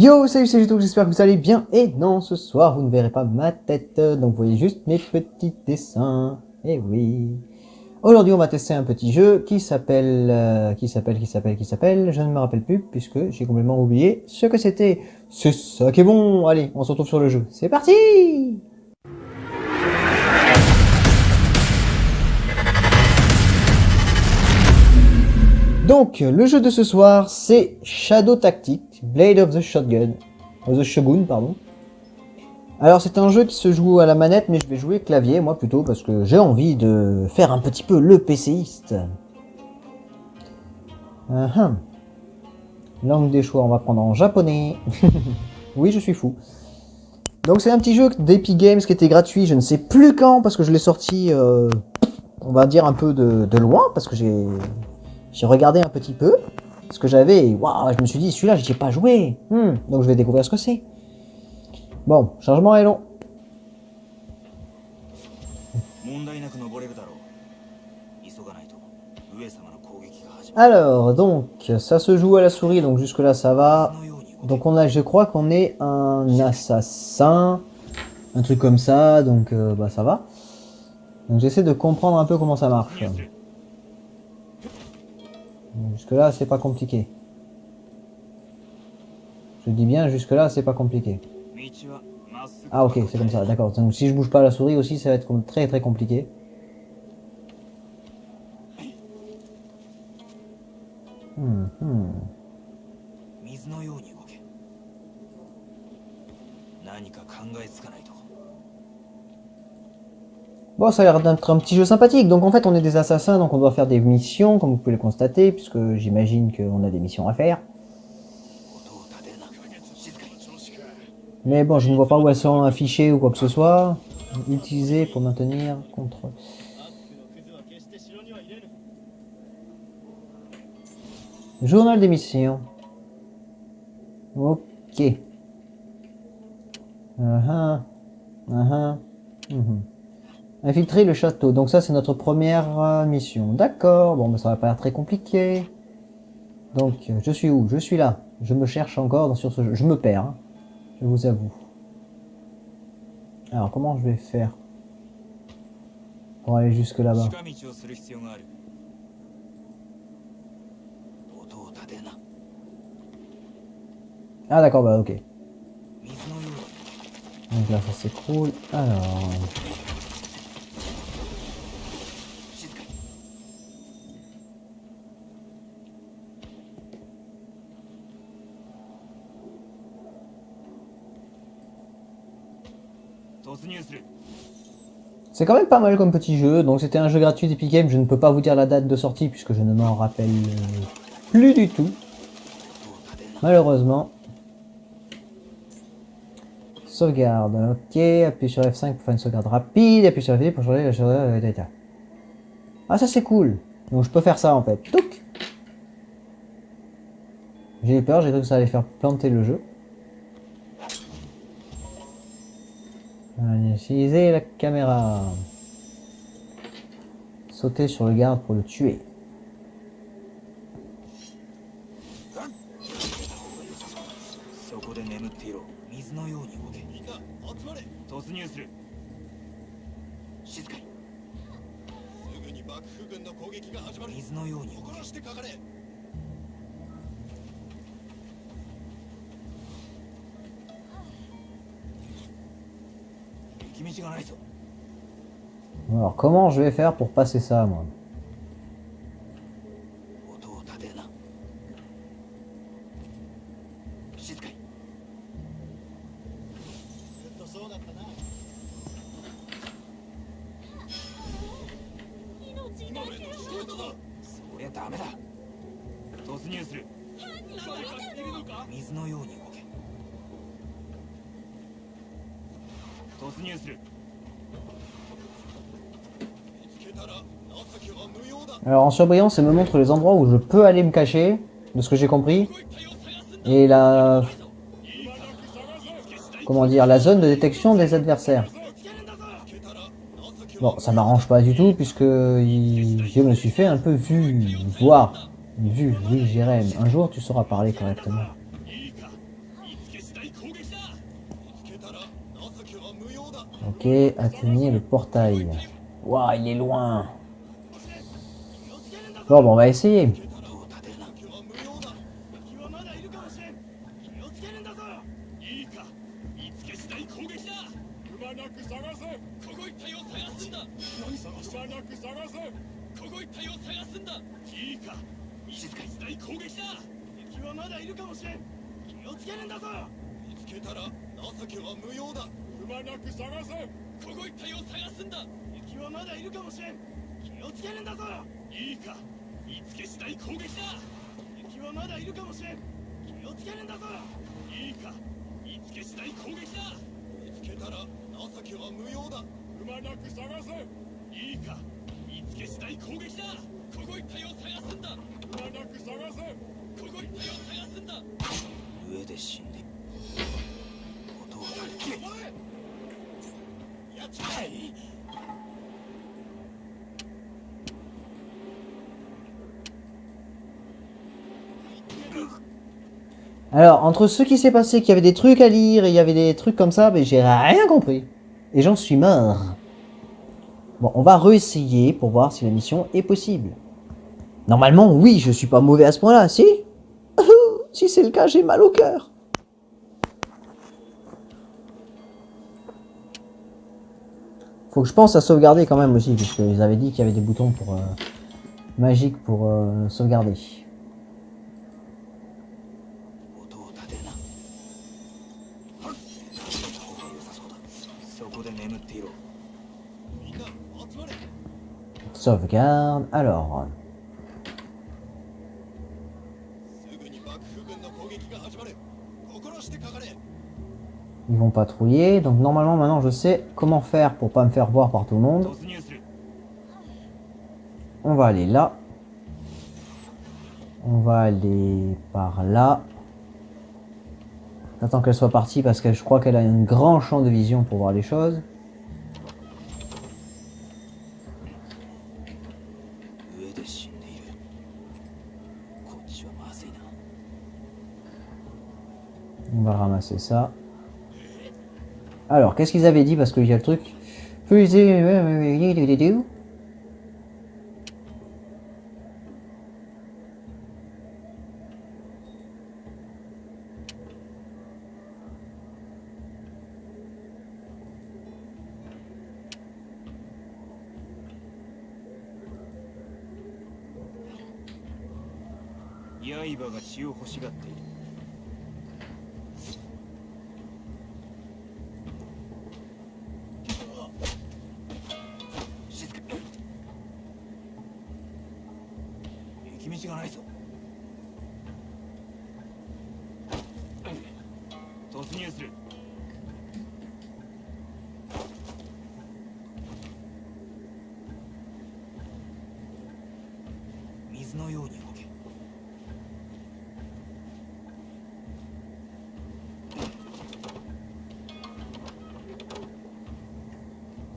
Yo, salut, c'est Juto, j'espère que vous allez bien. Et non, ce soir, vous ne verrez pas ma tête, donc vous voyez juste mes petits dessins. Eh oui. Aujourd'hui, on va tester un petit jeu qui s'appelle... Je ne me rappelle plus, puisque j'ai complètement oublié ce que c'était. C'est ça qui est bon. Allez, on se retrouve sur le jeu. C'est parti! Donc, le jeu de ce soir, c'est Shadow Tactics, Blade of the Shotgun, of the Shogun, pardon. Alors, c'est un jeu qui se joue à la manette, mais je vais jouer clavier, moi plutôt, parce que j'ai envie de faire un petit peu le PCiste. Langue des choix, on va prendre en japonais. Oui, je suis fou. Donc, c'est un petit jeu d'Epic Games qui était gratuit, je ne sais plus quand, parce que je l'ai sorti, on va dire un peu de loin, parce que j'ai regardé un petit peu ce que j'avais, waouh, je me suis dit, celui-là, j'y ai pas joué. Donc je vais découvrir ce que c'est. Bon, changement est long. Alors, donc, ça se joue à la souris, donc jusque-là, ça va. Donc je crois qu'on est un assassin, un truc comme ça, donc bah ça va. Donc j'essaie de comprendre un peu comment ça marche. Jusque là c'est pas compliqué. Je dis bien jusque là c'est pas compliqué. Ah ok, c'est comme ça, d'accord. Donc si je bouge pas la souris aussi ça va être très très compliqué. Bon, ça a l'air d'être un petit jeu sympathique. Donc en fait on est des assassins, donc on doit faire des missions, comme vous pouvez le constater, puisque j'imagine qu'on a des missions à faire. Mais bon, je ne vois pas où elles sont affichées ou quoi que ce soit. Utiliser pour maintenir contrôle. Journal des missions. Ok. Infiltrer le château. Donc ça c'est notre première mission. D'accord. Bon, bah, ça va pas l'air très compliqué. Donc je suis où? Je suis là. Je me cherche encore sur ce jeu. Je me perds. Hein. Je vous avoue. Alors comment je vais faire pour aller jusque là-bas? Ah d'accord, bah ok. Donc là ça s'écroule. Alors... C'est quand même pas mal comme petit jeu, donc c'était un jeu gratuit d'Epic Games, je ne peux pas vous dire la date de sortie puisque je ne m'en rappelle plus du tout. Malheureusement. Sauvegarde, ok, appuie sur F5 pour faire une sauvegarde rapide, appuie sur F5 pour changer la sauvegarde d'état. Ah ça c'est cool, donc je peux faire ça en fait. Touc. J'ai eu peur, j'ai cru que ça allait faire planter le jeu. Utiliser la caméra. Sauter sur le garde pour le tuer. Alors comment je vais faire pour passer ça moi? Alors en surbrillance, ça me montre les endroits où je peux aller me cacher, de ce que j'ai compris. Et la... Comment dire, la zone de détection des adversaires. Bon, ça m'arrange pas du tout puisque je me suis fait un peu voir. Vu, j'irai. Un jour tu sauras parler correctement. Ok, atteignez le portail. Waouh, il est loin. Bon, on va essayer. Alors, entre ce qui s'est passé, qu'il y avait des trucs à lire et il y avait des trucs comme ça, mais j'ai rien compris. Et j'en suis mort. Bon, on va réessayer pour voir si la mission est possible. Normalement, oui, je suis pas mauvais à ce point-là, si? Si c'est le cas, j'ai mal au cœur. Faut que je pense à sauvegarder quand même aussi, puisqu'ils avaient dit qu'il y avait des boutons pour magiques pour sauvegarder. Sauvegarde, alors. Ils vont patrouiller, donc normalement maintenant je sais comment faire pour pas me faire voir par tout le monde. On va aller là. On va aller par là. J'attends qu'elle soit partie parce que je crois qu'elle a un grand champ de vision pour voir les choses. On va ramasser ça. Alors, qu'est-ce qu'ils avaient dit? Parce qu'il y a le truc.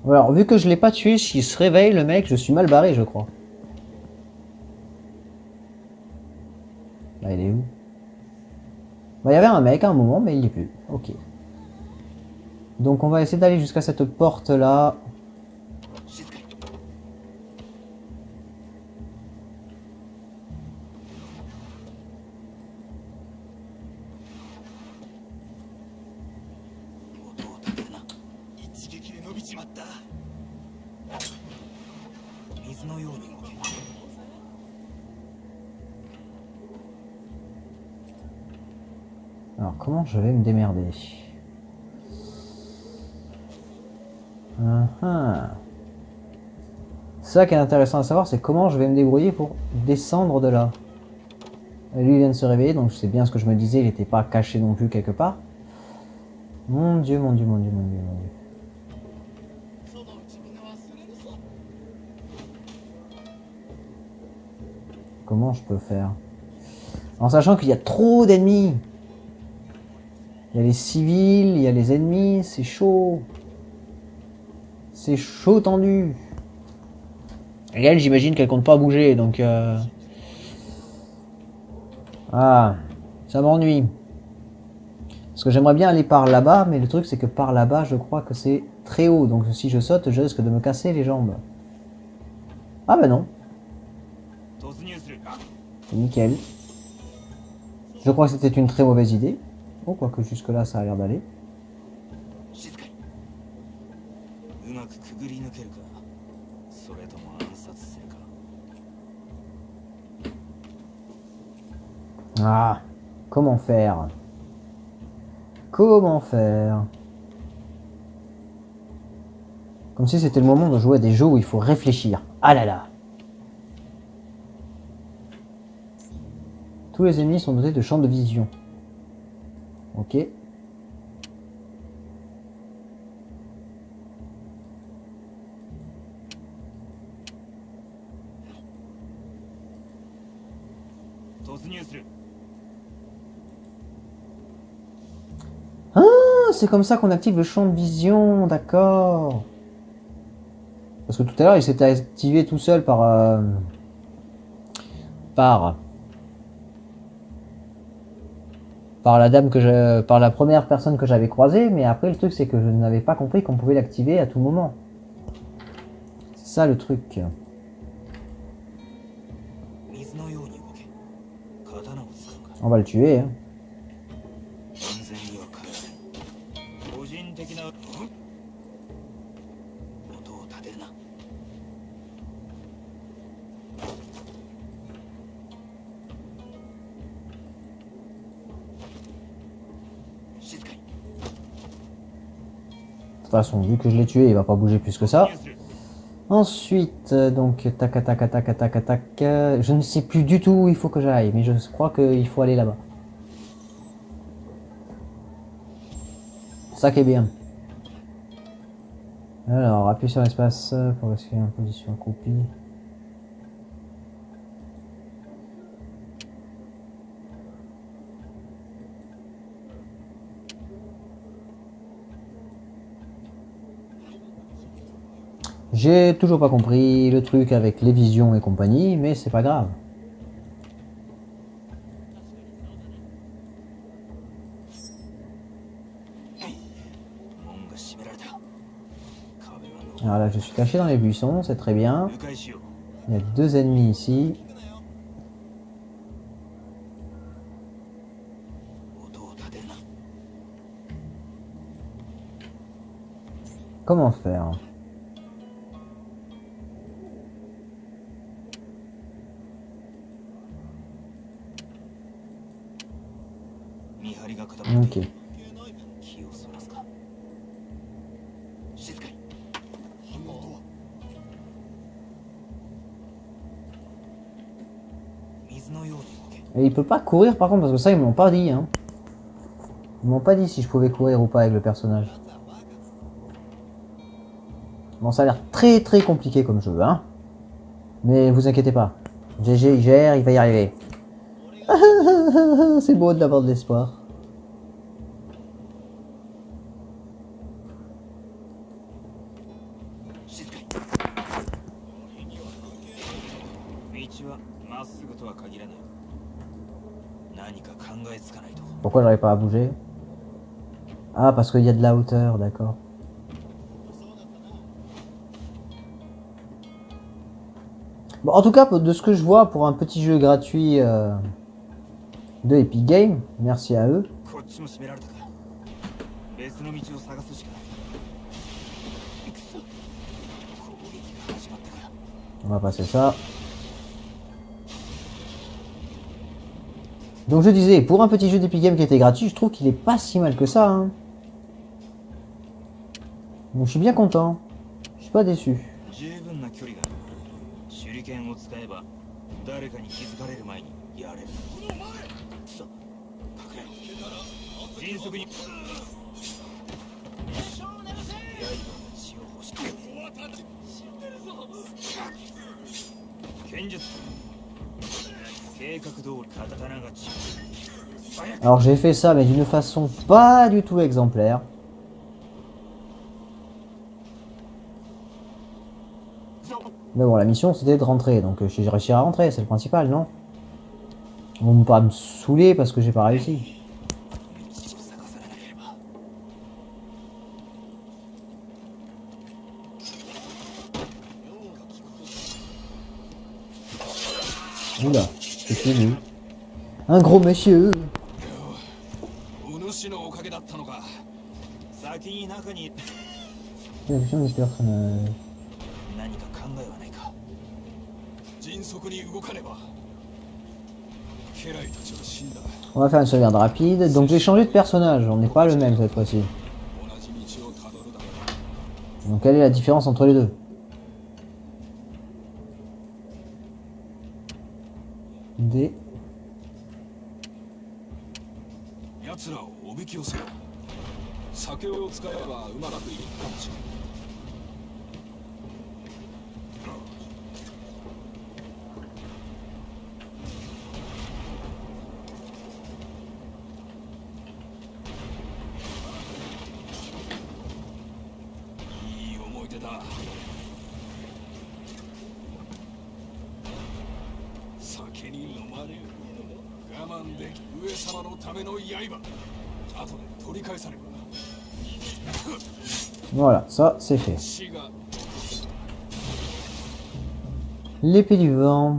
Alors, vu que je l'ai pas tué, s'il se réveille, le mec, je suis mal barré, je crois. Bah, il est où? Bah, il y avait un mec à un moment, mais il est plus. Ok. Donc, on va essayer d'aller jusqu'à cette porte-là. Alors, comment je vais me démerder? Ça qui est intéressant à savoir, c'est comment je vais me débrouiller pour descendre de là. Lui il vient de se réveiller, donc c'est bien ce que je me disais, il n'était pas caché non plus quelque part. Mon Dieu, mon Dieu, mon Dieu, mon Dieu, mon Dieu. Comment je peux faire? En sachant qu'il y a trop d'ennemis. Il y a les civils, il y a les ennemis, c'est chaud. C'est chaud tendu. Et elle, j'imagine qu'elle compte pas bouger, donc... Ah, ça m'ennuie. Parce que j'aimerais bien aller par là-bas, mais le truc c'est que par là-bas, je crois que c'est très haut. Donc si je saute, je risque de me casser les jambes. Ah bah non. C'est nickel. Je crois que c'était une très mauvaise idée. Bon, quoique jusque-là, ça a l'air d'aller. Ah, comment faire? Comment faire? Comme si c'était le moment de jouer à des jeux où il faut réfléchir. Ah là là! Tous les ennemis sont dotés de champs de vision. Ok. Ah, c'est comme ça qu'on active le champ de vision, d'accord. Parce que tout à l'heure, il s'était activé tout seul par la dame par la première personne que j'avais croisée, mais après le truc c'est que je n'avais pas compris qu'on pouvait l'activer à tout moment. C'est ça le truc. On va le tuer. Hein. De toute façon, vu que je l'ai tué, il va pas bouger plus que ça. Ensuite, donc, tac, tac, tac, tac, tac, je ne sais plus du tout où il faut que j'aille, mais je crois qu'il faut aller là-bas. Ça qui est bien. Alors, appuie sur l'espace pour rester en position accroupie. J'ai toujours pas compris le truc avec les visions et compagnie, mais c'est pas grave. Alors là, je suis caché dans les buissons, c'est très bien. Il y a 2 ennemis ici. Comment faire ? Ok. Et il peut pas courir par contre, parce que ça ils m'ont pas dit. Hein. Ils m'ont pas dit si je pouvais courir ou pas avec le personnage. Bon, ça a l'air très très compliqué comme jeu, hein. Mais vous inquiétez pas. GG, il gère, il va y arriver. C'est beau d'avoir de l'espoir. Pourquoi j'arrive pas à bouger? Ah, parce qu'il y a de la hauteur, d'accord. Bon, en tout cas, de ce que je vois, pour un petit jeu gratuit de Epic Games, merci à eux. On va passer ça. Donc je disais, pour un petit jeu d'Epic Games qui était gratuit, je trouve qu'il est pas si mal que ça. Hein. Donc je suis bien content. Je suis pas déçu. Alors j'ai fait ça mais d'une façon pas du tout exemplaire. Mais bon, la mission c'était de rentrer, donc j'ai réussi à rentrer, c'est le principal, non? On va pas me saouler parce que j'ai pas réussi. Oula, je suis vu. Un gros monsieur. Sélection des personnages. On va faire une sauvegarde rapide. Donc j'ai changé de personnage, on n'est pas le même cette fois-ci. Donc quelle est la différence entre les deux? D. Voilà, ça c'est fait. L'épée du vent.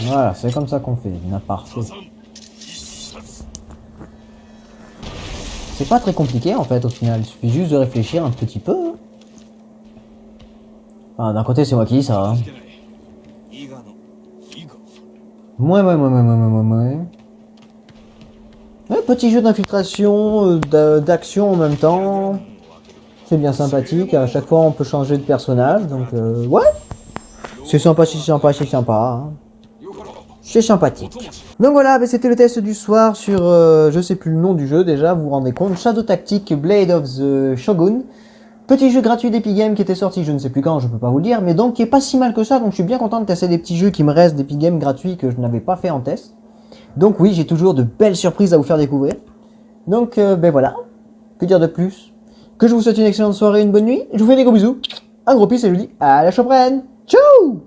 Voilà, c'est comme ça qu'on fait, n'a parfait. C'est pas très compliqué en fait au final, il suffit juste de réfléchir un petit peu. Enfin, d'un côté c'est moi qui dis ça. Hein. Ouais. Ouais, petit jeu d'infiltration, d'action en même temps. C'est bien sympathique, à chaque fois on peut changer de personnage, donc ouais. C'est sympa, hein. C'est sympathique. Donc voilà, bah c'était le test du soir sur, je sais plus le nom du jeu déjà, vous vous rendez compte, Shadow Tactics Blade of the Shogun. Petit jeu gratuit d'Epic Games qui était sorti je ne sais plus quand, je peux pas vous le dire, mais donc qui est pas si mal que ça, donc je suis bien content de tester des petits jeux qui me restent d'Epic Games gratuits que je n'avais pas fait en test. Donc oui, j'ai toujours de belles surprises à vous faire découvrir. Donc ben voilà, que dire de plus? Que je vous souhaite une excellente soirée, une bonne nuit, je vous fais des gros bisous, un gros pisse et je vous dis à la prochaine. Ciao!